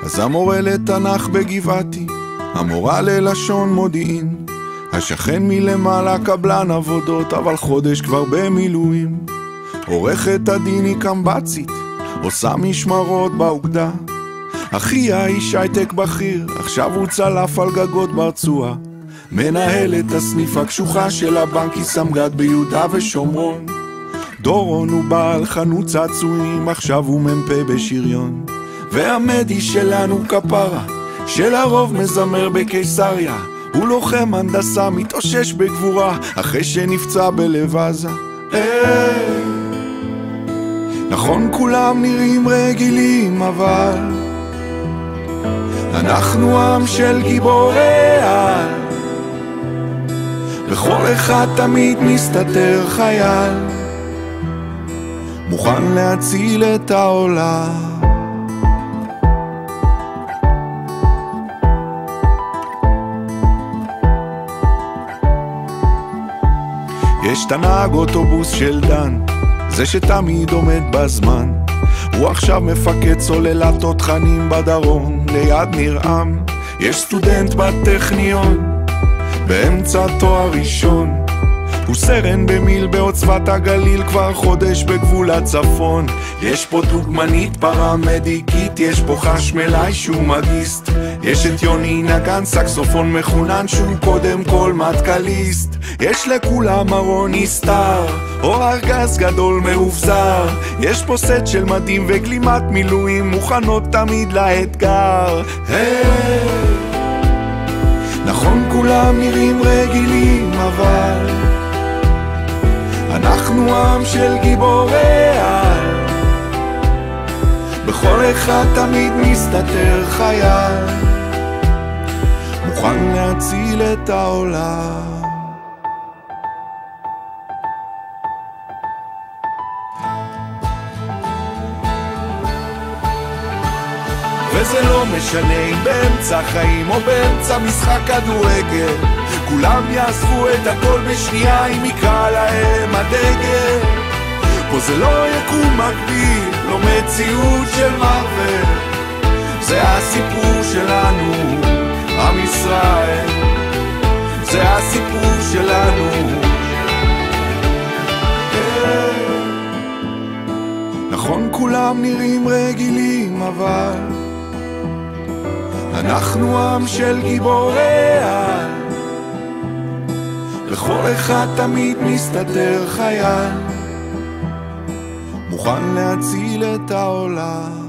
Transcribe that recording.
אז המורה לתנ"ך בגבעתי, המורה ללשון מודיעין, השכן מלמעלה קבלן עבודות, אבל חודש כבר במילואים. עורכת הדין היא קמבצית, עושה משמרות באוגדה. אחיה איש הייטק בכיר, עכשיו הוא צלף על גגות ברצועה. מנהלת הסניף הקשוחה של הבנק היא סמג"ד ביהודה ושומרון. דורון הוא בעל חנות צעצועים, עכשיו הוא מ"פ בשריון. והמדי שלנו כפרה, שלרוב מזמר בקיסריה, הוא לוחם הנדסה מתאושש בגבורה, אחרי שנפצע בלב עזה. נכון כולם נראים רגילים, אבל אנחנו עם של גיבורי על, בכל אחד תמיד מסתתר חייל, מוכן להציל את העולם. יש את הנהג אוטובוס של דן, זה שתמיד עומד בזמן, הוא עכשיו מפקד סוללת תותחנים בדרום ליד נרעם. יש סטודנט בטכניון באמצע תואר ראשון, הוא סרן במיל בעוצבת הגליל, כבר חודש בגבול הצפון. יש פה דוגמנית פרמדיקית, יש פה חשמלאי שהוא מגיסט, יש את יוני נגן סקסופון מחונן שהוא קודם כל מטכליסט. יש לכולם ארון נסתר או ארגז גדול מאובזר, יש פה סט של מדים וגלימת מילואים מוכנות תמיד לאתגר. נכון כולם נראים רגילים, אבל אנחנו עם של גיבורי על, בכל אחד תמיד מסתתר חייל, מוכן להציל את העולם. וזה לא משנה אם באמצע חיים או באמצע משחק כדורגל, כולם יעזבו את הכל בשנייה אם יקרא להם הדגל. פה זה לא יקום מקביל, לא מציאות של מרוול, זה הסיפור שלנו, עם ישראל, זה הסיפור שלנו. נכון כולם נראים רגילים, אבל אנחנו עם של גיבורי על, לכל אחד תמיד מסתתר חייל, מוכן להציל את העולם.